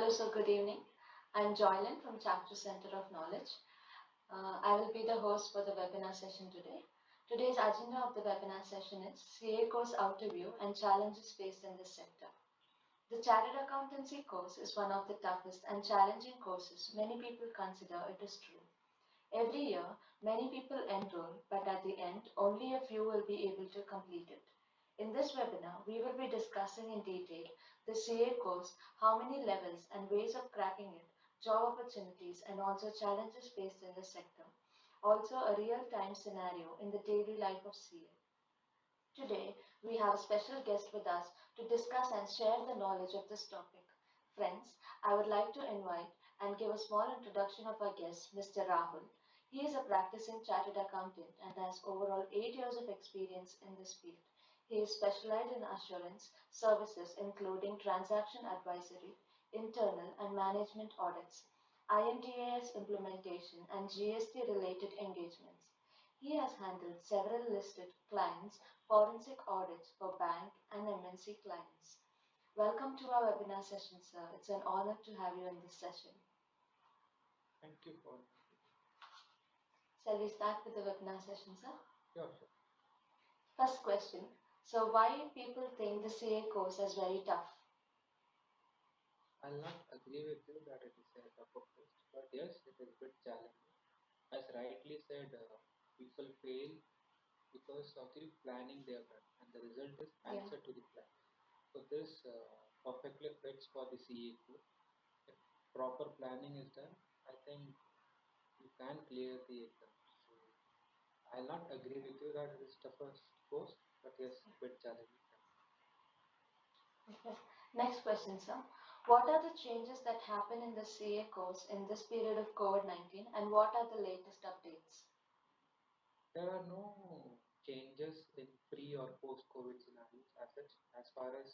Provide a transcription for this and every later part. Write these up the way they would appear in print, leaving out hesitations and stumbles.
Hello, sir. Good evening. I'm Joylin from Chapter Center of Knowledge. I will be the host for the webinar session today. Today's agenda of the webinar session is CA course Overview and Challenges Faced in this Sector. The Chartered Accountancy course is one of the toughest and challenging courses many people consider it is true. Every year, many people enroll, but at the end, only a few will be able to complete it. In this webinar, we will be discussing in detail the CA course, how many levels and ways of cracking it, job opportunities, and also challenges faced in the sector. Also, a real-time scenario in the daily life of CA. Today, we have a special guest with us to discuss and share the knowledge of this topic. Friends, I would like to invite and give a small introduction of our guest, Mr. Rahul. He is a practicing chartered accountant and has overall 8 years of experience in this field. He is specialized in assurance services including transaction advisory, internal and management audits, IMDAS implementation, and GST related engagements. He has handled several listed clients, forensic audits for bank and MNC clients. Welcome to our webinar session, sir. It's an honor to have you in this session. Thank you for. Shall we start with the webinar session, sir? Sure. First question. So why people think the CA course is very tough? I'll not agree with you that it is a tough course, but yes, it is a bit challenging. As rightly said, people fail because of the planning they have done, and the result is answer to the plan. So this perfectly fits for the CA course. If proper planning is done, I think you can clear the exam. So I'll not agree with you that it is toughest course, but yes, a bit challenging. Okay. Next question, sir. What are the changes that happen in the CA course in this period of COVID-19 and what are the latest updates? There are no changes in pre or post-COVID scenarios as such, as far as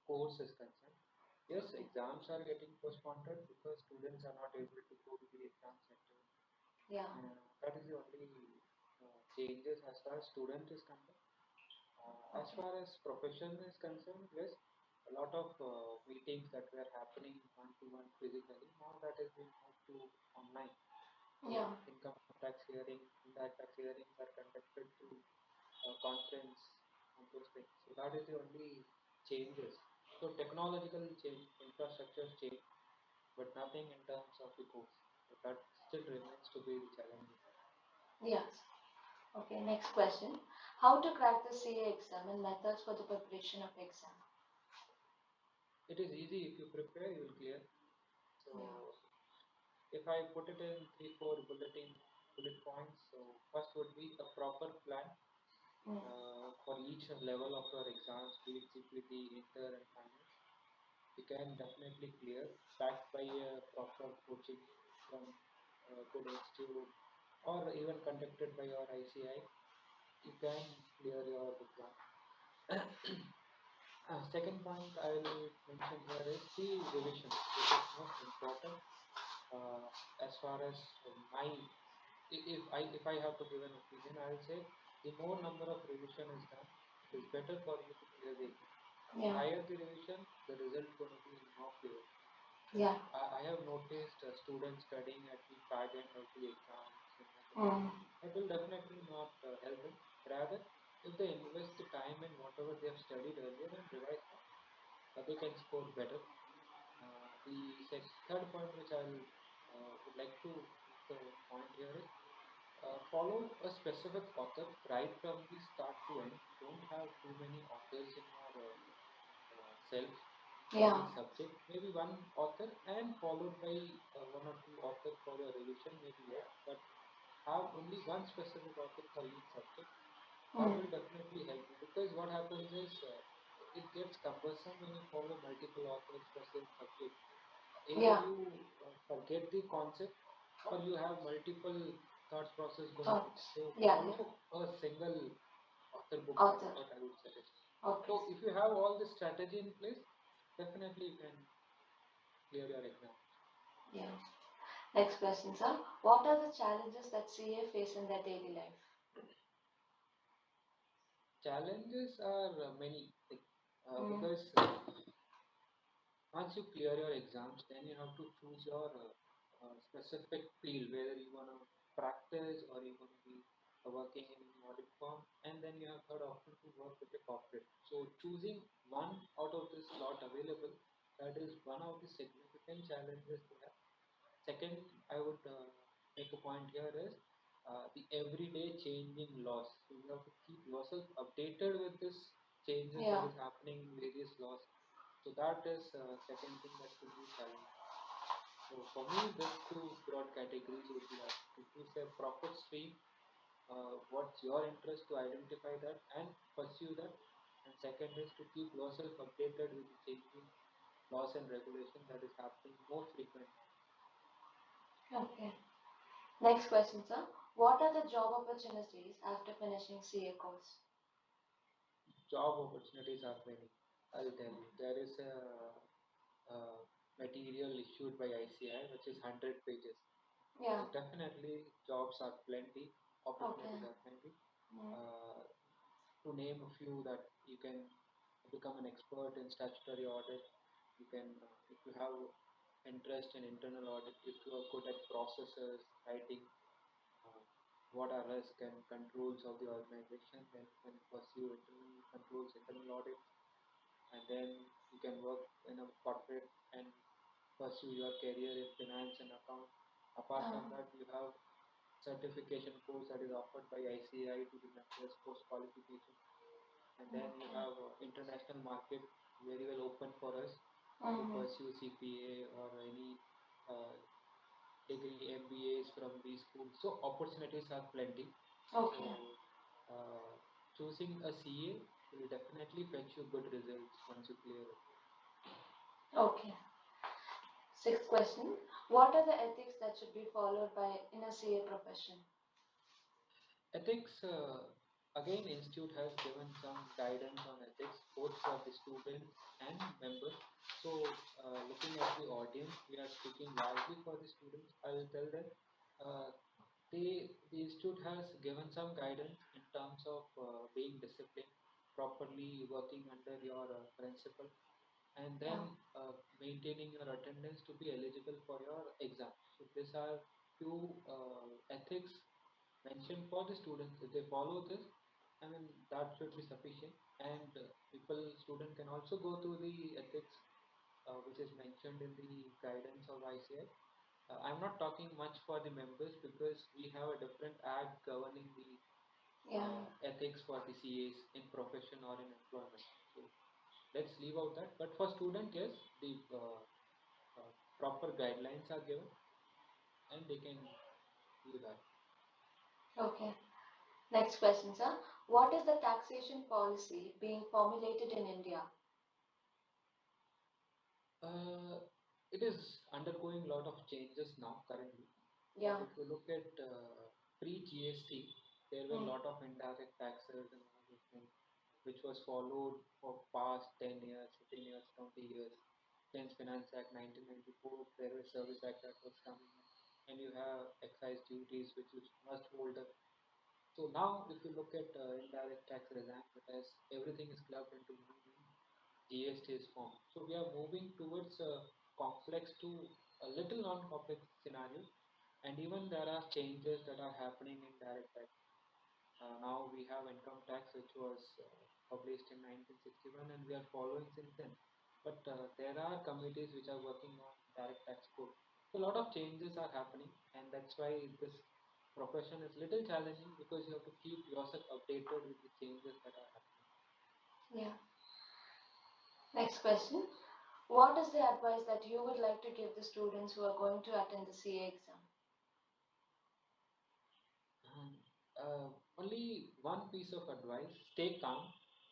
course is concerned. Yes, exams are getting postponed because students are not able to go to the exam center. Yeah. That is the only changes as far as student is concerned. As far as profession is concerned, yes, a lot of meetings that were happening one-to-one physically, now that is being moved to online. Yeah. Income tax hearing, indirect tax hearings are conducted through conference and those things. So that is the only changes. So technological change, infrastructure change, but nothing in terms of the course. So that still remains to be the challenging. Yes. Okay, next question. How to crack the CA exam and methods for the preparation of exam? It is easy if you prepare, you will clear. So if I put it in 3-4 bullet points, so first would be a proper plan for each level of your exams, be it CPT, inter and finals. You can definitely clear, backed by a proper coaching from a good institute or even conducted by your ICI. You can clear your exam. Second point I will mention here is the revision, which is most important. As far as my, if I have to give an opinion, I will say the more number of revision is done, it is better for you to clear the exam. The higher the revision, the result going to be more clear. Yeah. I have noticed students studying at the fag end of the exams. That will definitely not help them. Rather, if they invest the time in whatever they have studied earlier and revise that, they can score better. The third point which I would like to make a point here is follow a specific author right from the start to end. Don't have too many authors in your self for each subject. Maybe one author and followed by one or two authors for your revision, maybe yes, but have only one specific author for each subject. That will definitely help you, because what happens is it gets cumbersome when you follow multiple authors for same subject. Either you forget the concept or you have multiple thoughts process going on. So follow a single author book. That is what I would suggest. Okay. So if you have all this strategy in place, definitely you can clear your exam. Yeah. Next question, sir. What are the challenges that CA face in their daily life? Challenges are many, because Once you clear your exams, then you have to choose your specific field, whether you want to practice or you want to be working in an audit firm, and then you have third option to work with a corporate. So choosing one out of this slot available, that is one of the significant challenges they have. Second, I would make a point here is the everyday changing laws. So you have to keep yourself updated with this changes that Yeah. is happening in various laws. So that is second thing that could be challenging. So for me, these two broad categories would be that to choose a proper stream, what's your interest to identify that and pursue that. And second is to keep yourself updated with the changing laws and regulation that is happening more frequently. Okay. Next question, sir. What are the job opportunities after finishing CA course? Job opportunities are many. I'll tell you. There is a material issued by ICI which is 100 pages. Yeah. So definitely jobs are plenty, Okay. opportunities are plenty. Mm. Uh, to name a few, that you can become an expert in statutory audit. You can, if you have interest in internal audit, if you are good at processes, writing, uh, what are risk and controls of the organization, then you can pursue internal controls, internal audits, and then you can work in a corporate and pursue your career in finance and account. Apart from Um, that, you have certification course that is offered by ICAI to the members post qualification, and then you okay. have international market very well open for us to Mm. pursue CPA or any uh, degree MBAs from these schools. So opportunities are plenty. Okay. So choosing a CA will definitely fetch you good results once you clear it. Okay. Sixth question. What are the ethics that should be followed by in a CA profession? Ethics, again, Institute has given some guidance on ethics both for the students and members. So, looking at the audience, we are speaking largely for the students. I will tell them uh, the Institute has given some guidance in terms of being disciplined, properly working under your principal, and Yeah. then maintaining your attendance to be eligible for your exam. So, these are few ethics mentioned for the students. If they follow this, I mean, that should be sufficient. And student can also go through the ethics which is mentioned in the guidance of ICI. I'm not talking much for the members because we have a different act governing the Yeah. ethics for the CAs in profession or in employment. So let's leave out that. But for student, yes, the proper guidelines are given and they can do that. Okay. Next question, sir. What is the taxation policy being formulated in India? Uh, it is undergoing a lot of changes now currently. Yeah. If you look at pre-GST, there were a Mm. lot of indirect taxes and all those things, which was followed for past 10 years, 15 years, 20 years. Since Finance Act 1994, there was Service Act that was coming in, and you have excise duties which you must hold up. So now, if you look at indirect tax regime, it has everything is clubbed into one GST is formed. So we are moving towards a complex to a little non-complex scenario, and even there are changes that are happening in direct tax. Now we have income tax, which was published in 1961, and we are following since then. But there are committees which are working on direct tax code. So a lot of changes are happening, and that's why this profession is little challenging because you have to keep yourself updated with the changes that are happening. Yeah. Next question. What is the advice that you would like to give the students who are going to attend the CA exam? Um, Only one piece of advice: stay calm.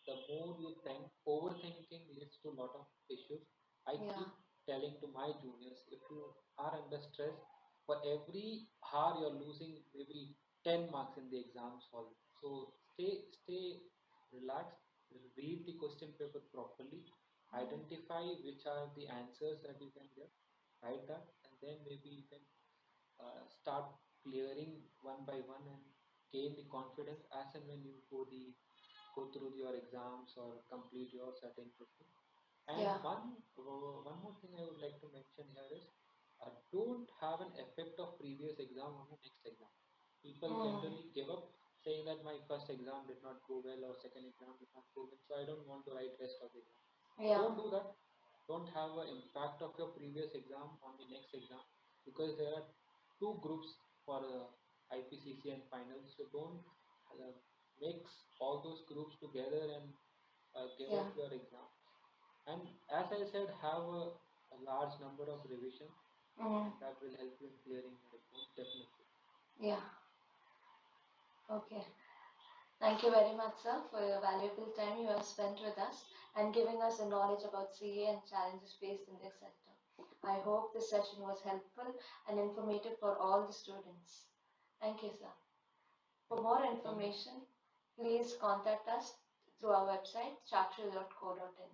The more you think, overthinking leads to a lot of issues. I Yeah. keep telling to my juniors, if you are under stress, for every hour you're losing maybe 10 marks in the exams hall. So stay relaxed, read the question paper properly, identify which are the answers that you can get, write that, and then maybe you can start clearing one by one and gain the confidence as and when you go through your exams or complete your certain questions. And Yeah. one more thing I would like to mention here is don't have an effect of previous exam on the next exam. People generally give up saying that my first exam did not go well or second exam did not go well, so I don't want to write rest of the exam. Yeah. Don't do that. Don't have an impact of your previous exam on the next exam, because there are two groups for IPCC and finals. So don't uh, mix all those groups together and give Yeah. up your exam. And as I said, have a large number of revision, and that will help you in clearing your exam definitely. Yeah. Okay. Thank you very much, sir, for your valuable time you have spent with us and giving us the knowledge about CA and challenges faced in this sector. I hope this session was helpful and informative for all the students. Thank you, sir. For more information, please contact us through our website, chakshul.co.in.